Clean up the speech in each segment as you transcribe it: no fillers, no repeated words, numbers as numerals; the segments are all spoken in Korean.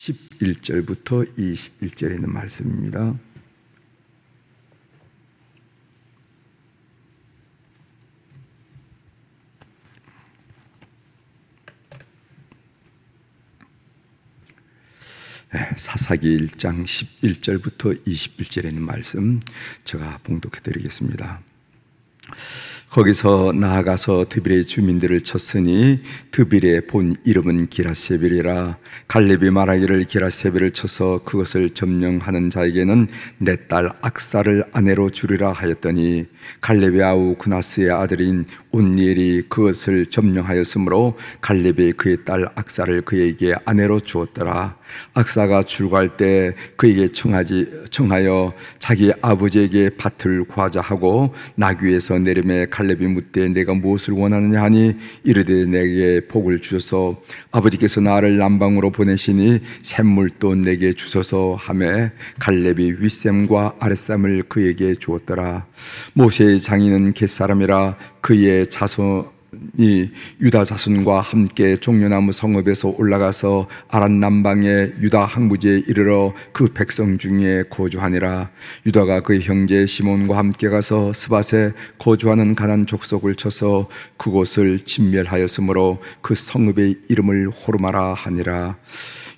11절부터 21절에 있는 말씀입니다. 사사기 1장 11절부터 21절에 있는 말씀 제가 봉독해 드리겠습니다. 거기서 나아가서 드빌의 주민들을 쳤으니 드빌의 본 이름은 기라세벨이라. 갈렙이 말하기를 기라세벨을 쳐서 그것을 점령하는 자에게는 내 딸 악사를 아내로 주리라 하였더니 갈렙의 아우 구나스의 아들인 온니엘이 그것을 점령하였으므로 갈렙이 그의 딸 악사를 그에게 아내로 주었더라. 악사가 출가할 때 그에게 청하여 자기 아버지에게 밭을 구하자 하고 나귀에서 내림에 갈렙이 묻되 내가 무엇을 원하느냐 하니 이르되 내게 복을 주셔서 아버지께서 나를 남방으로 보내시니 샘물도 내게 주셔서 하매 갈렙이 윗샘과 아랫샘을 그에게 주었더라. 모세의 장인은 겟사람이라. 그의 자손이 유다 자손과 함께 종려나무 성읍에서 올라가서 아란 남방의 유다 항무지에 이르러 그 백성 중에 거주하니라. 유다가 그의 형제 시몬과 함께 가서 스밧에 거주하는 가난 족속을 쳐서 그곳을 진멸하였으므로 그 성읍의 이름을 호르마라 하니라.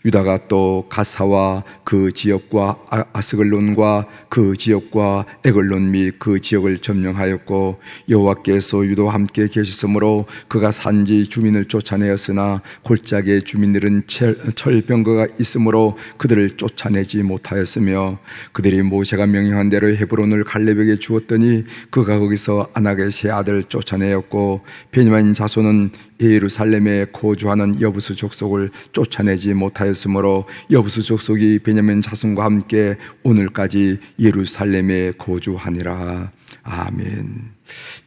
유다가 또 가사와 그 지역과 아스글론과 그 지역과 에글론 및 그 지역을 점령하였고 여호와께서 유다와 함께 계셨으므로 그가 산지 주민을 쫓아내었으나 골짜기의 주민들은 철병거가 있으므로 그들을 쫓아내지 못하였으며 그들이 모세가 명령한 대로 헤브론을 갈렙에게 주었더니 그가 거기서 아낙의 세 아들 쫓아내었고 베냐민 자손은 예루살렘에 거주하는 여부수 족속을 쫓아내지 못하였으므로 여부수 족속이 베냐민 자손과 함께 오늘까지 예루살렘에 거주하니라. 아멘.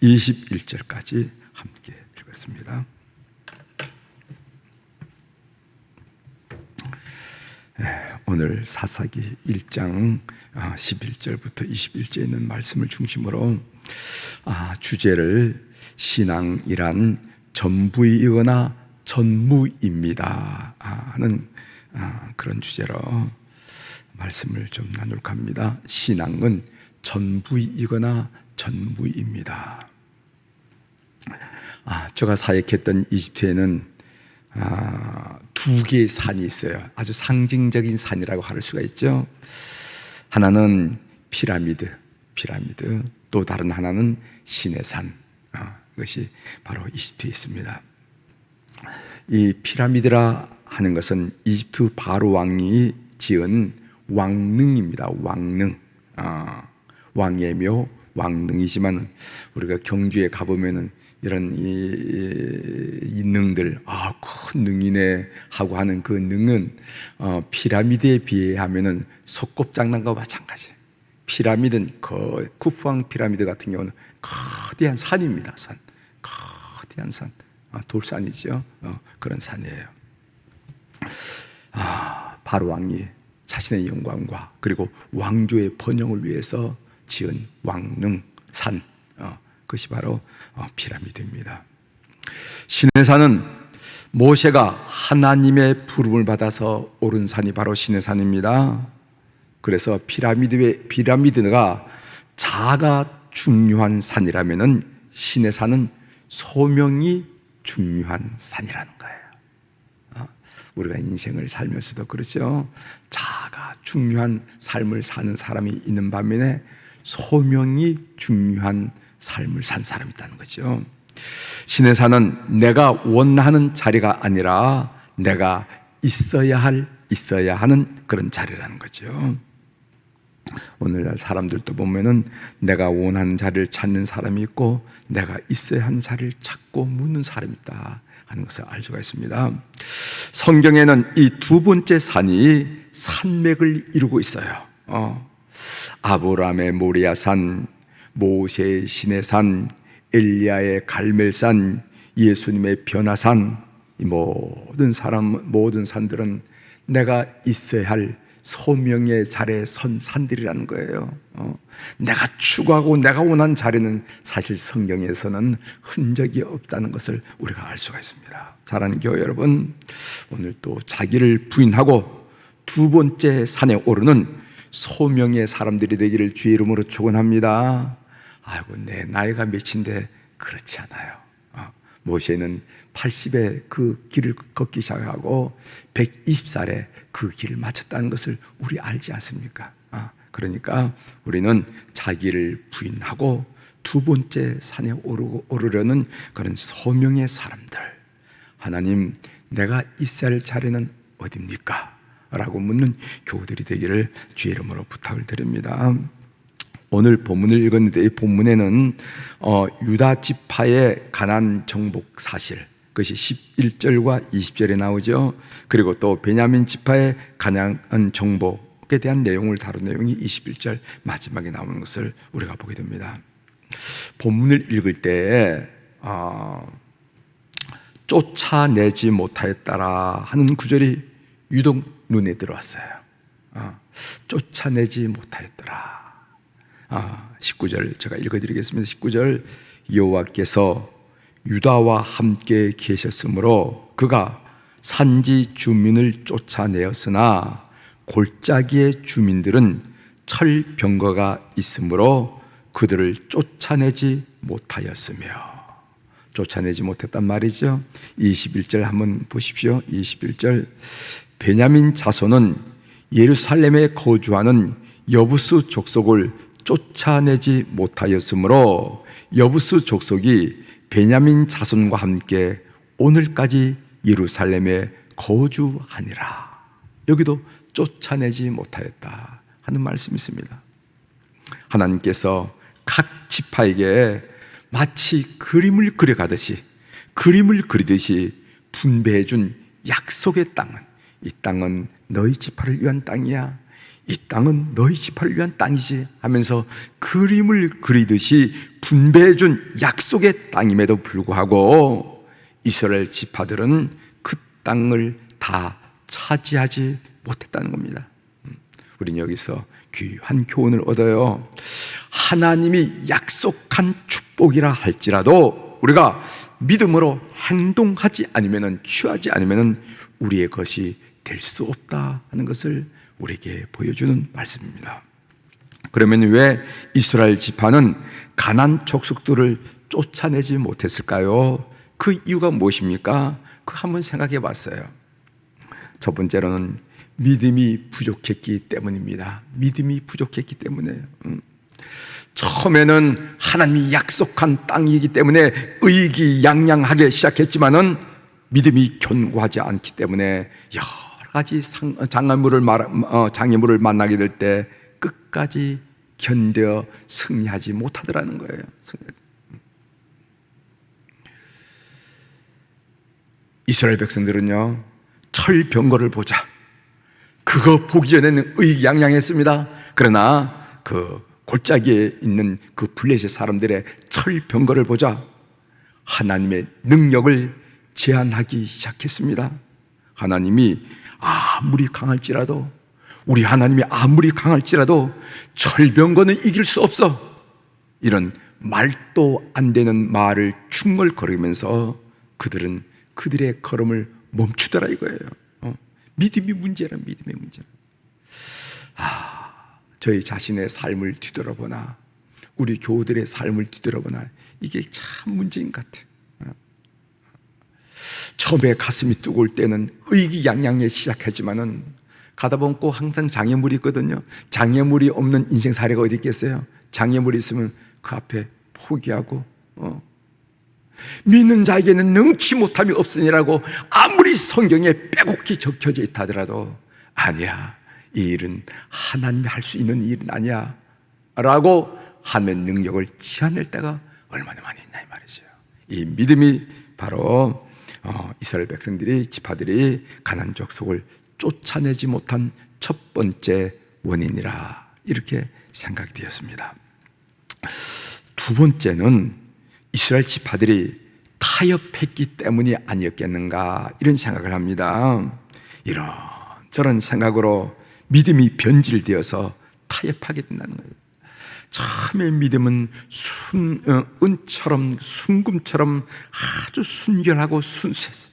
21절까지 함께 읽었습니다. 오늘 사사기 1장 11절부터 21절에 있는 말씀을 중심으로 주제를 신앙이란 전부이거나 전무입니다 하는 그런 주제로 말씀을 좀 나눌까 합니다. 신앙은 전부이거나 전무입니다. 제가 사역했던 이집트에는 두 개의 산이 있어요. 아주 상징적인 산이라고 할 수가 있죠. 하나는 피라미드, 또 다른 하나는 신의 산. 그것이 바로 이집트에 있습니다. 이 피라미드라 하는 것은 이집트 바로 왕이 지은 왕릉입니다. 왕릉. 왕의 묘, 왕릉이지만 우리가 경주에 가보면은 이런 이 능들, 큰 능이네 하고 하는 그 능은 피라미드에 비하면은 소꿉장난과 마찬가지. 피라미드는 쿠프왕 피라미드 같은 경우는 거대한 산입니다. 거대한 산, 돌산이죠. 그런 산이에요. 바로 왕이 자신의 영광과 그리고 왕조의 번영을 위해서 지은 왕릉 산, 그것이 바로 피라미드입니다. 신의 산은 모세가 하나님의 부름을 받아서 오른 산이 바로 신의 산입니다. 그래서 피라미드가 자가 중요한 산이라면은 신의 산은 소명이 중요한 산이라는 거예요. 우리가 인생을 살면서도 그렇죠. 자가 중요한 삶을 사는 사람이 있는 반면에 소명이 중요한 삶을 산 사람이 있다는 거죠. 신의 산은 내가 원하는 자리가 아니라 내가 있어야 하는 그런 자리라는 거죠. 오늘날 사람들도 보면은 내가 원하는 자리를 찾는 사람이 있고 내가 있어야 하는 자리를 찾고 묻는 사람이 있다 하는 것을 알 수가 있습니다. 성경에는 이 두 번째 산이 산맥을 이루고 있어요. 아브라함의 모리아산, 모세의 시내산, 엘리야의 갈멜산, 예수님의 변화산, 이 모든 산들은 내가 있어야 할 소명의 자리에 선 산들이라는 거예요. 내가 추구하고 내가 원하는 자리는 사실 성경에서는 흔적이 없다는 것을 우리가 알 수가 있습니다. 사랑하는 교회 여러분, 오늘 또 자기를 부인하고 두 번째 산에 오르는 소명의 사람들이 되기를 주의 이름으로 축원합니다. 아이고, 내 나이가 몇인데 그렇지 않아요. 모세는 80에 그 길을 걷기 시작하고 120살에 그 길을 마쳤다는 것을 우리 알지 않습니까? 그러니까 우리는 자기를 부인하고 두 번째 산에 오르려는 그런 소명의 사람들, 하나님, 내가 있어야 할 자리는 어디입니까? 라고 묻는 교우들이 되기를 주의 이름으로 부탁을 드립니다. 오늘 본문을 읽었는데 이 본문에는 유다 지파의 가나안 정복 사실, 그것이 11절과 20절에 나오죠. 그리고 또 베냐민 지파의 가나안 정복에 대한 내용을 다룬 내용이 21절 마지막에 나오는 것을 우리가 보게 됩니다. 본문을 읽을 때 쫓아내지 못하였다라 하는 구절이 유독 눈에 들어왔어요. 쫓아내지 못하였더라. 19절 제가 읽어드리겠습니다. 19절, 여호와께서 유다와 함께 계셨으므로 그가 산지 주민을 쫓아내었으나 골짜기의 주민들은 철병거가 있으므로 그들을 쫓아내지 못하였으며, 쫓아내지 못했단 말이죠. 21절 한번 보십시오. 21절, 베냐민 자손은 예루살렘에 거주하는 여부스 족속을 쫓아내지 못하였으므로 여부스 족속이 베냐민 자손과 함께 오늘까지 예루살렘에 거주하니라. 여기도 쫓아내지 못하였다 하는 말씀이 있습니다. 하나님께서 각 지파에게 마치 그림을 그려가듯이, 그림을 그리듯이 분배해 준 약속의 땅은, 이 땅은 너희 지파를 위한 땅이야, 이 땅은 너희 지파를 위한 땅이지 하면서 그림을 그리듯이 분배해 준 약속의 땅임에도 불구하고 이스라엘 지파들은 그 땅을 다 차지하지 못했다는 겁니다. 우리는 여기서 귀한 교훈을 얻어요. 하나님이 약속한 축복이라 할지라도 우리가 믿음으로 행동하지 않으면, 취하지 않으면 우리의 것이 될 수 없다 하는 것을 우리에게 보여주는 말씀입니다. 그러면 왜 이스라엘 지파는 가나안 족속들을 쫓아내지 못했을까요? 그 이유가 무엇입니까? 그 한번 생각해 봤어요. 첫 번째로는 믿음이 부족했기 때문입니다. 믿음이 부족했기 때문에. 처음에는 하나님이 약속한 땅이기 때문에 의기양양하게 시작했지만은 믿음이 견고하지 않기 때문에 여러 가지 장애물을 만나게 될 때 끝까지 견뎌 승리하지 못하더라는 거예요. 이스라엘 백성들은요, 철병거를 보자, 그거 보기 전에는 의기양양했습니다. 그러나 그 골짜기에 있는 그 블레셋 사람들의 철병거를 보자 하나님의 능력을 제한하기 시작했습니다. 하나님이 아무리 강할지라도, 우리 하나님이 아무리 강할지라도 철병거는 이길 수 없어, 이런 말도 안 되는 말을 중얼거리면서 그들은 그들의 걸음을 멈추더라 이거예요. 믿음이 문제란, 믿음의 문제. 저희 자신의 삶을 뒤돌아보나, 우리 교우들의 삶을 뒤돌아보나 이게 참 문제인 것 같아요. 처음에 가슴이 뜨거울 때는 의기양양에 시작하지만은 가다 보면 꼭 항상 장애물이 있거든요. 장애물이 없는 인생 사례가 어디 있겠어요? 장애물이 있으면 그 앞에 포기하고 믿는 자에게는 능치 못함이 없으니라고 아무리 성경에 빼곡히 적혀져 있다 하더라도 아니야, 이 일은 하나님이 할 수 있는 일은 아니야 라고 하나님의 능력을 치환할 때가 얼마나 많이 있냐 이 말이죠. 이 믿음이 바로 이스라엘 백성들이, 지파들이 가나안 족속을 쫓아내지 못한 첫 번째 원인이라 이렇게 생각되었습니다. 두 번째는 이스라엘 지파들이 타협했기 때문이 아니었겠는가 이런 생각을 합니다. 이런저런 생각으로 믿음이 변질되어서 타협하게 된다는 거예요. 처음에 믿음은 은처럼, 순금처럼 아주 순결하고 순수했어요.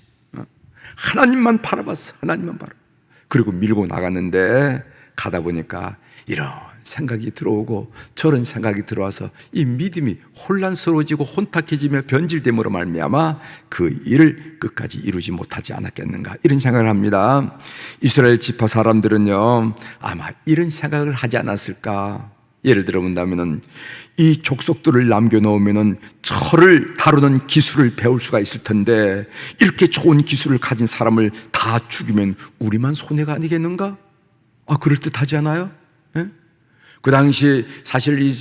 하나님만 바라봤어. 하나님만 바라. 그리고 밀고 나갔는데 가다 보니까 이런 생각이 들어오고 저런 생각이 들어와서 이 믿음이 혼란스러워지고 혼탁해지며 변질됨으로 말미암아 그 일을 끝까지 이루지 못하지 않았겠는가, 이런 생각을 합니다. 이스라엘 지파 사람들은요 아마 이런 생각을 하지 않았을까. 예를 들어 본다면은 이 족속들을 남겨놓으면은 철을 다루는 기술을 배울 수가 있을 텐데 이렇게 좋은 기술을 가진 사람을 다 죽이면 우리만 손해가 아니겠는가? 그럴듯하지 않아요? 예? 그 당시 사실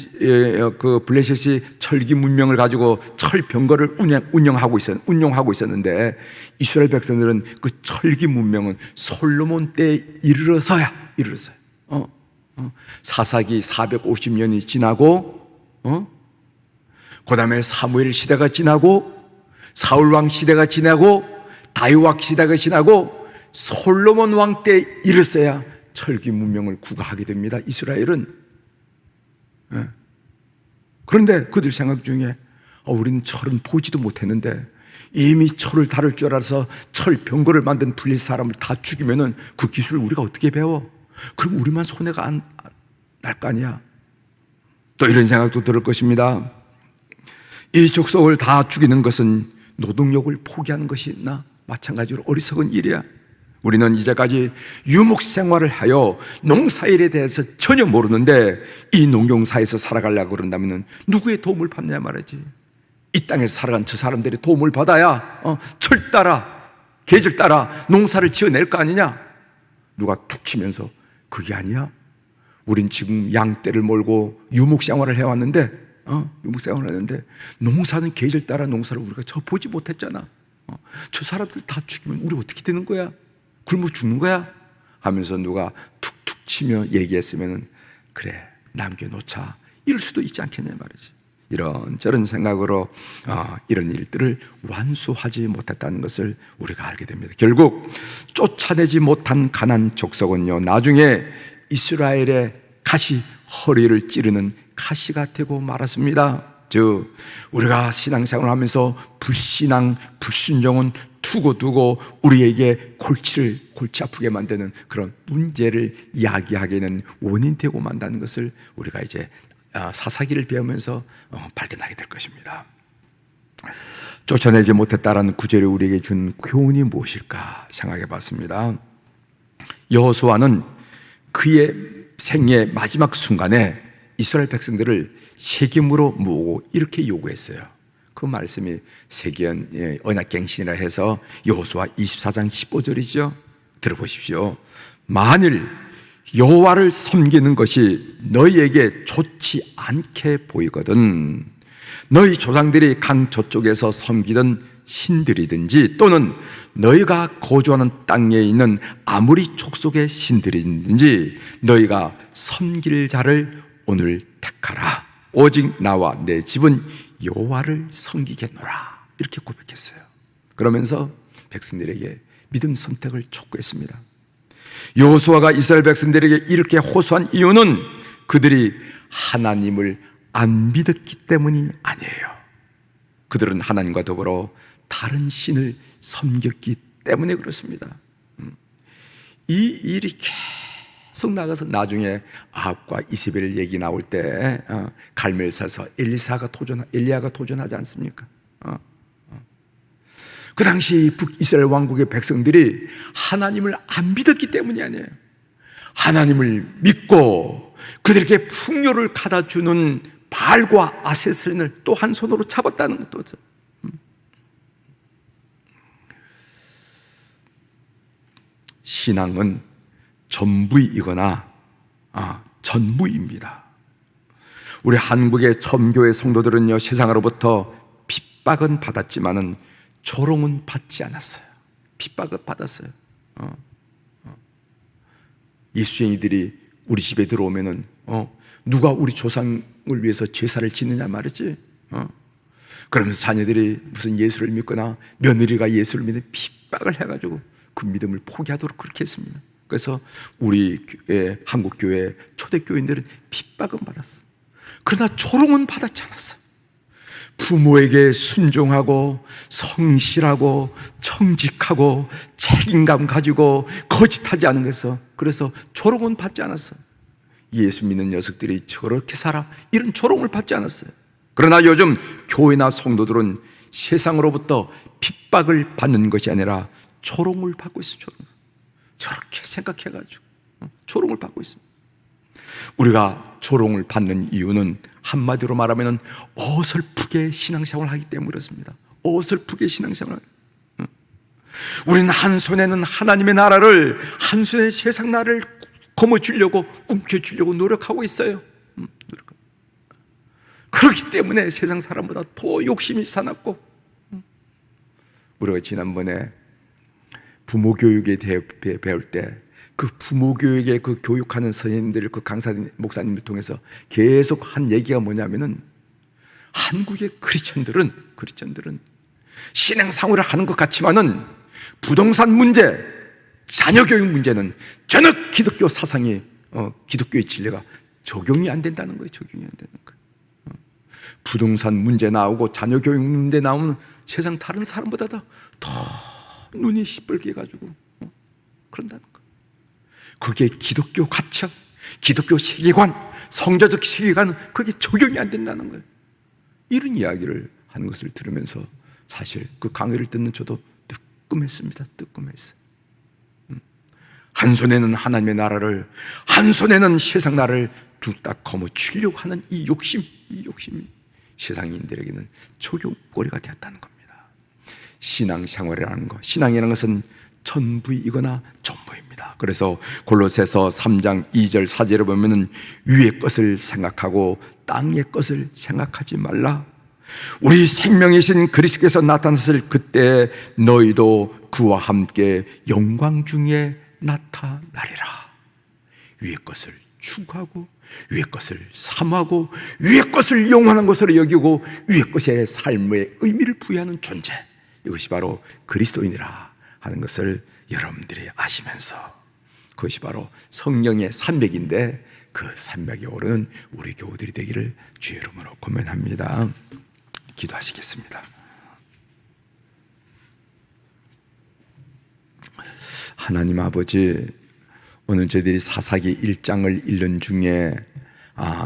그 블레셋이 철기 문명을 가지고 철 병거를 운영하고 있었는데 이스라엘 백성들은 그 철기 문명은 솔로몬 때에 이르러서야 사사기 450년이 지나고 그 다음에 사무엘 시대가 지나고 사울 왕 시대가 지나고 다윗 왕 시대가 지나고 솔로몬 왕 때에 이르러서야 철기 문명을 구가하게 됩니다. 이스라엘은. 그런데 그들 생각 중에 우리는 철은 보지도 못했는데 이미 철을 다룰 줄 알아서 철 병거를 만든 블레셋 사람을 다 죽이면은 그 기술을 우리가 어떻게 배워? 그럼 우리만 손해가 안 날 거 아니야. 또 이런 생각도 들을 것입니다. 이 족속을 다 죽이는 것은 노동력을 포기하는 것이 있나? 마찬가지로 어리석은 일이야. 우리는 이제까지 유목 생활을 하여 농사일에 대해서 전혀 모르는데 이 농경사에서 살아가려고 그런다면 누구의 도움을 받느냐 말이지. 이 땅에서 살아간 저 사람들의 도움을 받아야 철 따라 계절 따라 농사를 지어낼 거 아니냐. 누가 툭 치면서 그게 아니야. 우린 지금 양떼를 몰고 유목 생활을 해왔는데 농사는 계절 따라 농사를 우리가 저 보지 못했잖아. 저 사람들 다 죽이면 우리 어떻게 되는 거야? 굶어 죽는 거야? 하면서 누가 툭툭 치며 얘기했으면 그래 남겨놓자 이럴 수도 있지 않겠냐 말이지. 이런저런 생각으로 이런 일들을 완수하지 못했다는 것을 우리가 알게 됩니다. 결국 쫓아내지 못한 가나안 족속은요 나중에 이스라엘의 가시, 허리를 찌르는 가시가 되고 말았습니다. 즉 우리가 신앙생활을 하면서 불신앙, 불순종은 두고 우리에게 골치 아프게 만드는 그런 문제를 야기하게 되는 원인 되고 만다는 것을 우리가 이제 사사기를 배우면서 발견하게 될 것입니다. 쫓아내지 못했다라는 구절이 우리에게 준 교훈이 무엇일까 생각해 봤습니다. 여호수아는 그의 생애의 마지막 순간에 이스라엘 백성들을 세겜으로 모으고 이렇게 요구했어요. 그 말씀이 세계연 언약갱신이라 해서 여호수아 24장 15절이죠. 들어보십시오. 만일 여호와를 섬기는 것이 너희에게 좋지 않게 보이거든 너희 조상들이 강 저쪽에서 섬기던 신들이든지 또는 너희가 거주하는 땅에 있는 아무리 족속의 신들이든지 너희가 섬길 자를 오늘 택하라. 오직 나와 내 집은 여호와를 섬기겠노라. 이렇게 고백했어요. 그러면서 백성들에게 믿음 선택을 촉구했습니다. 여호수아가 이스라엘 백성들에게 이렇게 호소한 이유는 그들이 하나님을 안 믿었기 때문이 아니에요. 그들은 하나님과 더불어 다른 신을 섬겼기 때문에 그렇습니다. 이 일이 계속 나가서 나중에 아합과 이세벨 얘기 나올 때 갈멜사서 엘리야가 도전하지 않습니까? 그 당시 북이스라엘 왕국의 백성들이 하나님을 안 믿었기 때문이 아니에요. 하나님을 믿고 그들에게 풍요를 가다 주는 바알과 아세스린을 또 한 손으로 잡았다는 것도 신앙은 전부이거나 전무입니다. 우리 한국의 첨교회 성도들은요 세상으로부터 핍박은 받았지만은 조롱은 받지 않았어요. 핍박을 받았어요. 예수쟁이들이 우리 집에 들어오면은 누가 우리 조상을 위해서 제사를 지느냐 말이지. 그러면서 자녀들이 무슨 예수를 믿거나 며느리가 예수를 믿는 핍박을 해가지고 그 믿음을 포기하도록 그렇게 했습니다. 그래서 우리 한국 교회 초대교인들은 핍박은 받았어. 그러나 조롱은 받았지 않았어. 부모에게 순종하고 성실하고 청직하고 책임감 가지고 거짓하지 않은 것에서, 그래서 조롱은 받지 않았어요. 예수 믿는 녀석들이 저렇게 살아, 이런 조롱을 받지 않았어요. 그러나 요즘 교회나 성도들은 세상으로부터 핍박을 받는 것이 아니라 조롱을 받고 있어요. 저렇게 생각해가지고 조롱을 받고 있습니다. 우리가 조롱을 받는 이유는 한마디로 말하면 어설프게 신앙생활을 하기 때문에 그렇습니다. 어설프게 신앙생활을. 우리는 한 손에는 하나님의 나라를, 한 손에 세상 나라를 거머쥐려고, 움켜쥐려고 노력하고 있어요. 그렇기 때문에 세상 사람보다 더 욕심이 사납고, 우리가 지난번에 부모 교육에 대해 배울 때 그 부모 교육에 그 교육하는 선생님들, 그 강사님, 목사님을 통해서 계속 한 얘기가 뭐냐면은, 한국의 크리스천들은 신앙생활을 하는 것 같지만은 부동산 문제, 자녀 교육 문제는 전혀 기독교 사상이, 기독교의 진리가 적용이 안 된다는 거예요. 적용이 안 되는 거예요. 부동산 문제 나오고 자녀 교육 문제 나오면 세상 다른 사람보다도 더 눈이 시뻘게 가지고 그런다는 거예요. 그게 기독교 가치, 기독교 세계관, 성자적 세계관, 그게 적용이 안 된다는 거예요. 이런 이야기를 하는 것을 들으면서 사실 그 강의를 듣는 저도 뜨끔했습니다. 뜨끔했어요. 한 손에는 하나님의 나라를, 한 손에는 세상 나라를 둘 다 거머쥐려고 하는 이 욕심이 세상인들에게는 적용거리가 되었다는 겁니다. 신앙생활이라는 것, 신앙이라는 것은 전부이거나 전부입니다. 그래서 골로새서 3장 2절 4절에 보면은 위의 것을 생각하고 땅의 것을 생각하지 말라. 우리 생명이신 그리스도께서 나타났을 그때 너희도 그와 함께 영광 중에 나타나리라. 위의 것을 추구하고, 위의 것을 사모하고, 위의 것을 영원한 것으로 여기고, 위의 것에 삶의 의미를 부여하는 존재, 이것이 바로 그리스도인이라 하는 것을 여러분들이 아시면서, 그것이 바로 성령의 산맥인데 그 산맥에 오르는 우리 교우들이 되기를 주의 이름으로 권면합니다. 기도하시겠습니다. 하나님 아버지, 오늘 저희들이 사사기 1장을 읽는 중에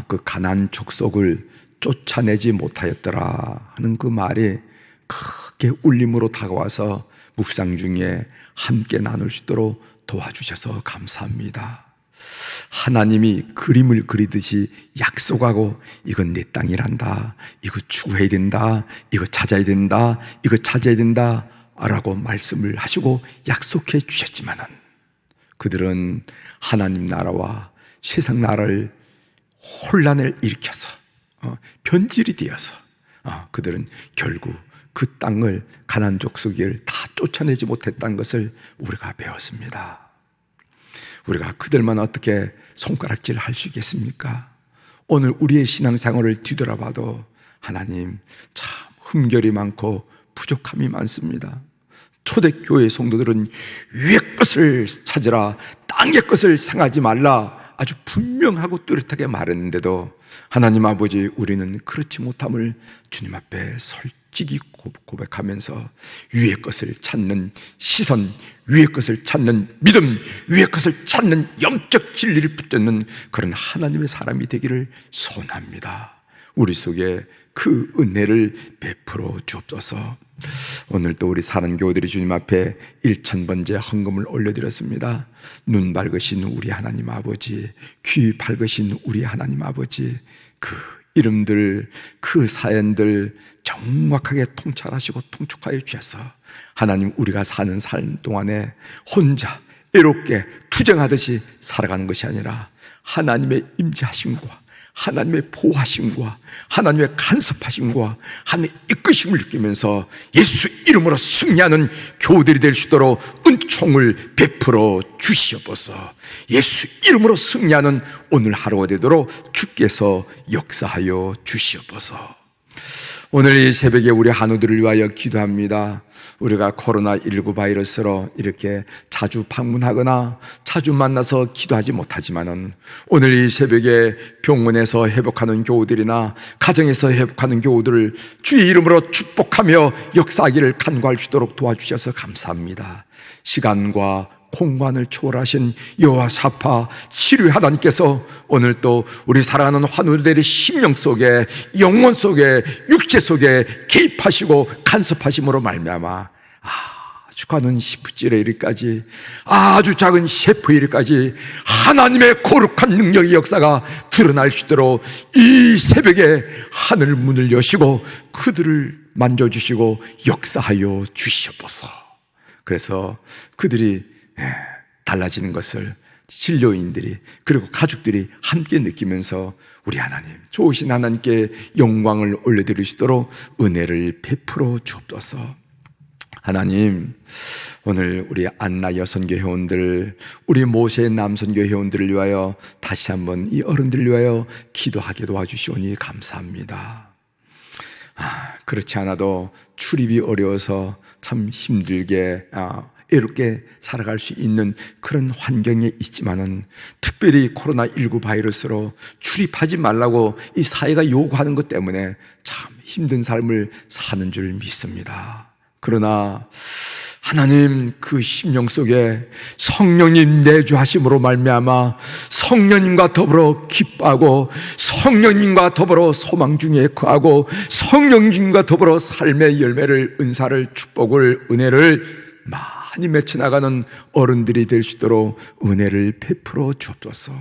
그 가나안 족속을 쫓아내지 못하였더라 하는 그 말이 크게 울림으로 다가와서 묵상 중에 함께 나눌 수 있도록 도와주셔서 감사합니다. 하나님이 그림을 그리듯이 약속하고, 이건 내 땅이란다, 이거 추구해야 된다, 이거 찾아야 된다, 이거 찾아야 된다 라고 말씀을 하시고 약속해 주셨지만은, 그들은 하나님 나라와 세상 나라를 혼란을 일으켜서 변질이 되어서 그들은 결국 그 땅을, 가나안 족속을 다 쫓아내지 못했다는 것을 우리가 배웠습니다. 우리가 그들만 어떻게 손가락질 할 수 있겠습니까? 오늘 우리의 신앙생활을 뒤돌아봐도 하나님 참 흠결이 많고 부족함이 많습니다. 초대교회 성도들은 위의 것을 찾으라, 땅의 것을 생각하지 말라 아주 분명하고 뚜렷하게 말했는데도 하나님 아버지, 우리는 그렇지 못함을 주님 앞에 솔직히 고백하면서 위의 것을 찾는 시선, 위의 것을 찾는 믿음, 위의 것을 찾는 영적 진리를 붙잡는 그런 하나님의 사람이 되기를 소원합니다. 우리 속에 그 은혜를 베풀어 주옵소서. 오늘도 우리 사는 교우들이 주님 앞에 1000번째 헌금을 올려드렸습니다. 눈 밝으신 우리 하나님 아버지, 귀 밝으신 우리 하나님 아버지, 그 이름들, 그 사연들 정확하게 통찰하시고 통촉하여 주셔서 하나님, 우리가 사는 삶 동안에 혼자 애롭게 투쟁하듯이 살아가는 것이 아니라 하나님의 임재하심과 하나님의 보호하심과 하나님의 간섭하심과 하나님의 이끄심을 느끼면서 예수 이름으로 승리하는 교우들이 될 수 있도록 은총을 베풀어 주시옵소서. 예수 이름으로 승리하는 오늘 하루가 되도록 주께서 역사하여 주시옵소서. 오늘 이 새벽에 우리 한우들을 위하여 기도합니다. 우리가 코로나19 바이러스로 이렇게 자주 방문하거나 자주 만나서 기도하지 못하지만은 오늘 이 새벽에 병원에서 회복하는 교우들이나 가정에서 회복하는 교우들을 주의 이름으로 축복하며 역사하기를 간구할 수 있도록 도와주셔서 감사합니다. 시간과 공간을 초월하신 여호와사파 치료의 하나님께서 오늘 또 우리 사랑하는 환우들의 심령 속에, 영혼 속에, 육체 속에 개입하시고 간섭하심으로 말미암아 아주 가는 시프질의 일까지, 아주 작은 셰프의 일까지 하나님의 거룩한 능력의 역사가 드러날 수 있도록 이 새벽에 하늘 문을 여시고 그들을 만져주시고 역사하여 주시옵소서. 그래서 그들이 달라지는 것을 진료인들이 그리고 가족들이 함께 느끼면서 우리 하나님, 좋으신 하나님께 영광을 올려드리시도록 은혜를 베풀어 주옵소서. 하나님, 오늘 우리 안나 여선교 회원들, 우리 모세 남선교 회원들을 위하여 다시 한번 이 어른들을 위하여 기도하게 도와주시오니 감사합니다. 그렇지 않아도 출입이 어려워서 참 힘들게 애롭게 살아갈 수 있는 그런 환경에 있지만은, 특별히 코로나19 바이러스로 출입하지 말라고 이 사회가 요구하는 것 때문에 참 힘든 삶을 사는 줄 믿습니다. 그러나 하나님, 그 심령 속에 성령님 내주하심으로 말미암아 성령님과 더불어 기뻐하고 성령님과 더불어 소망 중에 거하고 성령님과 더불어 삶의 열매를, 은사를, 축복을, 은혜를 많이 맺혀나가는 어른들이 될 수 있도록 은혜를 베풀어 주옵소서.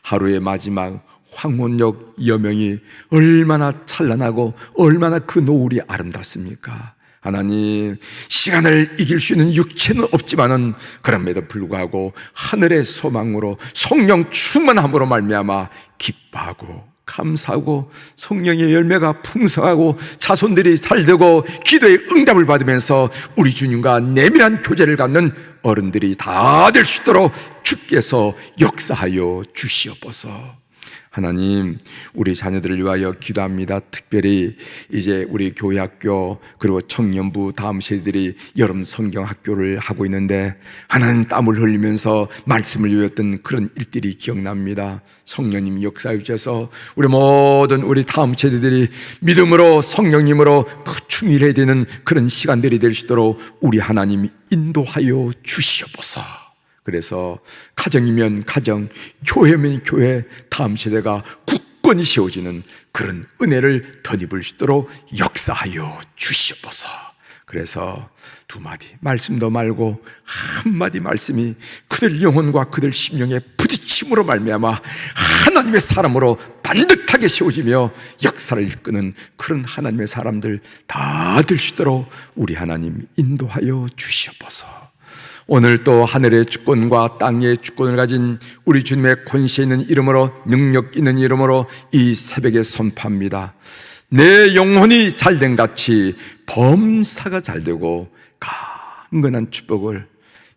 하루의 마지막 황혼역 여명이 얼마나 찬란하고 얼마나 그 노을이 아름답습니까? 하나님, 시간을 이길 수 있는 육체는 없지만은 그럼에도 불구하고 하늘의 소망으로 성령 충만함으로 말미암아 기뻐하고 감사하고 성령의 열매가 풍성하고 자손들이 잘되고 기도의 응답을 받으면서 우리 주님과 내밀한 교제를 갖는 어른들이 다 될 수 있도록 주께서 역사하여 주시옵소서. 하나님, 우리 자녀들을 위하여 기도합니다. 특별히 이제 우리 교회 학교 그리고 청년부 다음 세대들이 여름 성경 학교를 하고 있는데 하나님, 땀을 흘리면서 말씀을 외웠던 그런 일들이 기억납니다. 성령님 역사해 주셔서 우리 모든 우리 다음 세대들이 믿음으로 성령님으로 충실해야 되는 그런 시간들이 될 수 있도록 우리 하나님 인도하여 주시옵소서. 그래서 가정이면 가정, 교회면 교회, 다음 세대가 굳건히 세워지는 그런 은혜를 덧입을 수 있도록 역사하여 주시옵소서. 그래서 두 마디 말씀도 말고 한 마디 말씀이 그들 영혼과 그들 심령의 부딪힘으로 말미암아 하나님의 사람으로 반듯하게 세워지며 역사를 이끄는 그런 하나님의 사람들 다 될 수 있도록 우리 하나님 인도하여 주시옵소서. 오늘 또 하늘의 주권과 땅의 주권을 가진 우리 주님의 권세 있는 이름으로, 능력 있는 이름으로 이 새벽에 선포합니다. 내 영혼이 잘된 같이 범사가 잘되고 강건한 축복을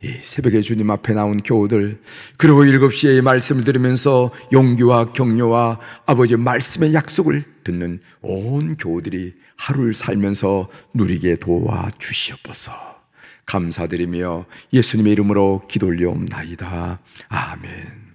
이 새벽에 주님 앞에 나온 교우들, 그리고 7시에 이 말씀을 들으면서 용기와 격려와 아버지의 말씀의 약속을 듣는 온 교우들이 하루를 살면서 누리게 도와주시옵소서. 감사드리며 예수님의 이름으로 기도 올리옵나이다. 아멘.